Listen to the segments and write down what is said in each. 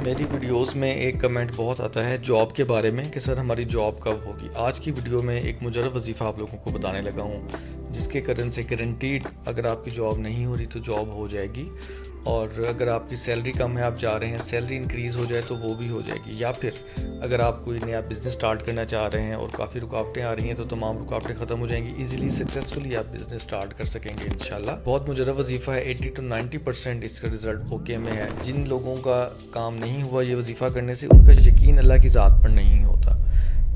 میری ویڈیوز میں ایک کمنٹ بہت آتا ہے جاب کے بارے میں کہ سر ہماری جاب کب ہوگی۔ آج کی ویڈیو میں ایک مجرب وظیفہ آپ لوگوں کو بتانے لگا ہوں جس کے کرن سے گارنٹیڈ اگر آپ کی جاب نہیں ہو رہی تو جاب ہو جائے گی، اور اگر آپ کی سیلری کم ہے، آپ چاہ رہے ہیں سیلری انکریز ہو جائے تو وہ بھی ہو جائے گی، یا پھر اگر آپ کوئی نیا بزنس سٹارٹ کرنا چاہ رہے ہیں اور کافی رکاوٹیں آ رہی ہیں تو تمام رکاوٹیں ختم ہو جائیں گی، ایزیلی سکسیزفلی آپ بزنس سٹارٹ کر سکیں گے انشاءاللہ۔ بہت مجرب وظیفہ ہے، 80 to 90% اس کا رزلٹ اوکے میں ہے۔ جن لوگوں کا کام نہیں ہوا یہ وظیفہ کرنے سے، ان کا یقین اللہ کی ذات پر نہیں ہوتا۔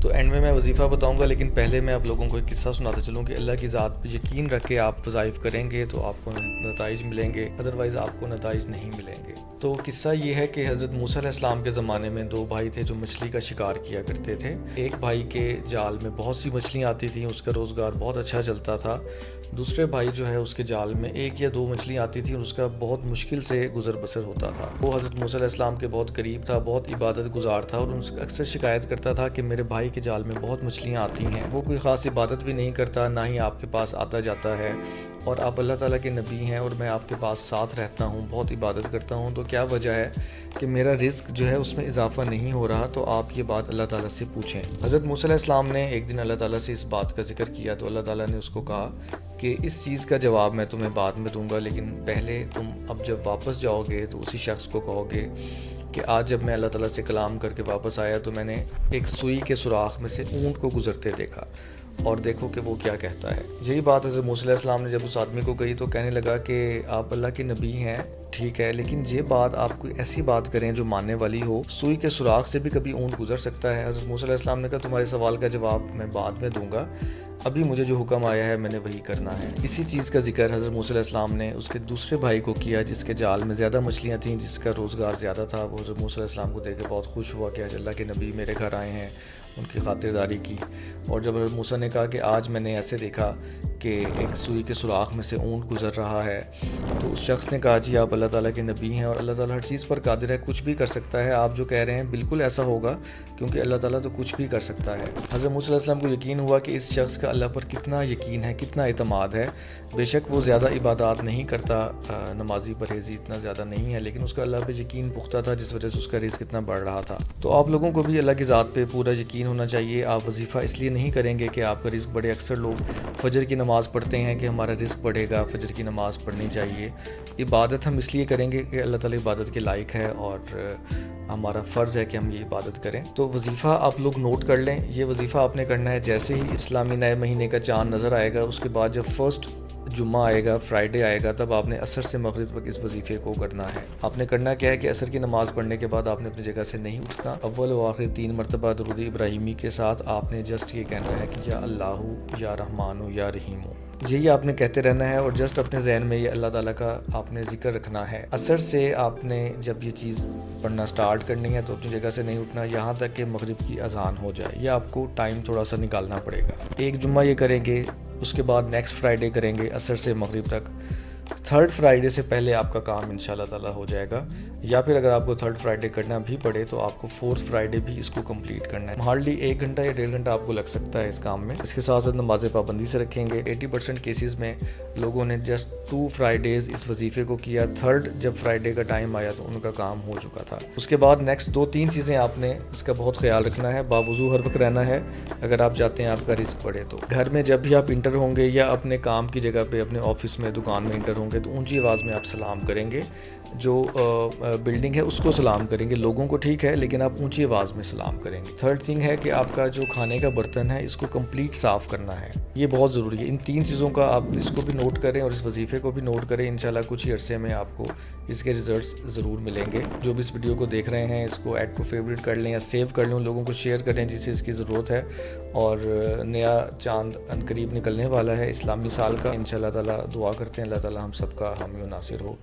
تو اینڈ میں وظیفہ بتاؤں گا، لیکن پہلے میں آپ لوگوں کو ایک قصہ سناتا چلوں کہ اللہ کی ذات پہ یقین رکھ کے آپ وظائف کریں گے تو آپ کو نتائج ملیں گے، ادروائز آپ کو نتائج نہیں ملیں گے۔ تو قصہ یہ ہے کہ حضرت موسیٰ علیہ السلام کے زمانے میں دو بھائی تھے جو مچھلی کا شکار کیا کرتے تھے۔ ایک بھائی کے جال میں بہت سی مچھلیاں آتی تھیں، اس کا روزگار بہت اچھا چلتا تھا۔ دوسرے بھائی جو ہے اس کے جال میں ایک یا دو مچھلیاں آتی تھیں اور اس کا بہت مشکل سے گزر بسر ہوتا تھا۔ وہ حضرت موسیٰ علیہ السلام کے بہت قریب تھا، بہت عبادت گزار تھا، اور اکثر شکایت کرتا تھا کہ میرے بھائی کے جال میں بہت مچھلیاں آتی ہیں۔ وہ کوئی خاص عبادت بھی نہیں کرتا، نہ ہی آپ کے پاس آتا جاتا ہے، اور آپ اللہ تعالیٰ کے نبی ہیں اور میں آپ کے پاس ساتھ رہتا ہوں، بہت عبادت کرتا ہوں، تو کیا وجہ ہے کہ میرا رزق جو ہے اس میں اضافہ نہیں ہو رہا؟ تو آپ یہ بات اللہ تعالیٰ سے پوچھیں۔ حضرت موسیٰ علیہ السلام نے ایک دن اللہ تعالیٰ سے اس بات کا ذکر کیا تو اللہ تعالیٰ نے اس کو کہا کہ اس چیز کا جواب میں تمہیں بعد میں دوں گا، لیکن پہلے تم اب جب واپس جاؤ گے تو اسی شخص کو کہو گے کہ آج جب میں اللہ تعالیٰ سے کلام کر کے واپس آیا تو میں نے ایک سوئی کے سوراخ میں سے اونٹ کو گزرتے دیکھا، اور دیکھو کہ وہ کیا کہتا ہے۔ یہی بات حضرت موسیٰ علیہ السلام نے جب اس آدمی کو کہی تو کہنے لگا کہ آپ اللہ کے نبی ہیں، ٹھیک ہے، لیکن یہ بات آپ کوئی ایسی بات کریں جو ماننے والی ہو، سوئی کے سوراخ سے بھی کبھی اونٹ گزر سکتا ہے؟ حضرت موسیٰ علیہ السلام نے کہا تمہارے سوال کا جواب میں بعد میں دوں گا، ابھی مجھے جو حکم آیا ہے میں نے وہی کرنا ہے۔ اسی چیز کا ذکر حضرت موسیٰ علیہ السلام نے اس کے دوسرے بھائی کو کیا جس کے جال میں زیادہ مچھلیاں تھیں، جس کا روزگار زیادہ تھا۔ وہ حضرت موسیٰ علیہ السلام کو دیکھ کے بہت خوش ہوا کہ آج اللہ کے نبی میرے گھر آئے ہیں، ان کی خاطرداری کی۔ اور جب حضرت موسیٰ نے کہا کہ آج میں نے ایسے دیکھا کہ ایک سوئی کے سوراخ میں سے اونٹ گزر رہا ہے، تو اس شخص نے کہا جی آپ اللہ تعالیٰ کے نبی ہیں اور اللہ تعالیٰ ہر چیز پر قادر ہے، کچھ بھی کر سکتا ہے، آپ جو کہہ رہے ہیں بالکل ایسا ہوگا کیونکہ اللہ تعالیٰ تو کچھ بھی کر سکتا ہے۔ حضرت موسیٰ علیہ السلام کو یقین ہوا کہ اس شخص کا اللہ پر کتنا یقین ہے، کتنا اعتماد ہے۔ بے شک وہ زیادہ عبادات نہیں کرتا، نمازی پرہیزی اتنا زیادہ نہیں ہے، لیکن اس کا اللہ پہ یقین پختہ تھا جس وجہ سے اس کا رزق اتنا بڑھ رہا تھا۔ تو آپ لوگوں کو بھی اللہ کی ذات پہ پورا یقین ہونا چاہیے۔ آپ وظیفہ اس لیے نہیں کریں گے کہ آپ کا رزق بڑھے۔ اکثر لوگ فجر کی نماز پڑھتے ہیں کہ ہمارا رزق بڑھے گا، فجر کی نماز پڑھنی چاہیے۔ عبادت ہم اس لیے کریں گے کہ اللہ تعالیٰ عبادت کے لائق ہے اور ہمارا فرض ہے کہ ہم یہ عبادت کریں۔ تو وظیفہ آپ لوگ نوٹ کر لیں، یہ وظیفہ آپ نے کرنا ہے جیسے ہی اسلامی نئے مہینے کا چاند نظر آئے گا، اس کے بعد جب فرسٹ جمعہ آئے گا، فرائیڈے آئے گا، تب آپ نے عصر سے مغرب تک اس وظیفے کو کرنا ہے۔ آپ نے کرنا کیا ہے کہ عصر کی نماز پڑھنے کے بعد آپ نے اپنی جگہ سے نہیں اٹھنا، اول و آخر 3 مرتبہ درود ابراہیمی کے ساتھ آپ نے جسٹ یہ کہنا ہے کہ یا اللہ یا رحمان یا رحیم، یہی آپ نے کہتے رہنا ہے، اور جسٹ اپنے ذہن میں یہ اللہ تعالیٰ کا آپ نے ذکر رکھنا ہے۔ عصر سے آپ نے جب یہ چیز پڑھنا سٹارٹ کرنی ہے تو اپنی جگہ سے نہیں اٹھنا یہاں تک کہ مغرب کی اذان ہو جائے، یہ آپ کو ٹائم تھوڑا سا نکالنا پڑے گا۔ ایک جمعہ یہ کریں گے، اس کے بعد نیکسٹ فرائیڈے کریں گے عصر سے مغرب تک۔ تھرڈ فرائیڈے سے پہلے آپ کا کام انشاءاللہ تعالیٰ ہو جائے گا، یا پھر اگر آپ کو تھرڈ فرائیڈے کرنا بھی پڑے تو آپ کو فورتھ فرائیڈے بھی اس کو کمپلیٹ کرنا ہے۔ ہارڈلی 1 گھنٹہ یا 1.5 گھنٹہ آپ کو لگ سکتا ہے اس کام میں۔ اس کے ساتھ ساتھ نماز پابندی سے رکھیں گے۔ 80% کیسز میں لوگوں نے جسٹ 2 فرائیڈیز اس وظیفے کو کیا، تھرڈ جب فرائیڈے کا ٹائم آیا تو ان کا کام ہو چکا تھا۔ اس کے بعد نیکسٹ 2-3 چیزیں آپ نے اس کا بہت خیال رکھنا ہے۔ باوضو ہر وقت رہنا ہے اگر آپ چاہتے ہیں آپ کا رزق بڑھے تو۔ گھر میں جب بھی آپ انٹر ہوں گے یا اپنے کام کی جگہ پہ، اپنے آفس میں، دکان میں انٹر ہوں گے تو اونچی آواز میں آپ سلام کریں گے، جو بلڈنگ ہے اس کو سلام کریں گے، لوگوں کو ٹھیک ہے لیکن آپ اونچی آواز میں سلام کریں گے۔ تھرڈ تھنگ ہے کہ آپ کا جو کھانے کا برتن ہے اس کو کمپلیٹ صاف کرنا ہے، یہ بہت ضروری ہے۔ ان 3 چیزوں کا آپ اس کو بھی نوٹ کریں اور اس وظیفے کو بھی نوٹ کریں، انشاءاللہ کچھ ہی عرصے میں آپ کو اس کے ریزلٹس ضرور ملیں گے۔ جو بھی اس ویڈیو کو دیکھ رہے ہیں اس کو ایڈ ٹو فیوریٹ کر لیں یا سیو کر لیں، ان لوگوں کو شیئر کریں جسے اس کی ضرورت ہے۔ اور نیا چاند عنقریب نکلنے والا ہے اسلامی سال کا، انشاءاللہ تعالیٰ دعا کرتے ہیں اللہ تعالیٰ ہم سب کا حامی و ناصر ہو۔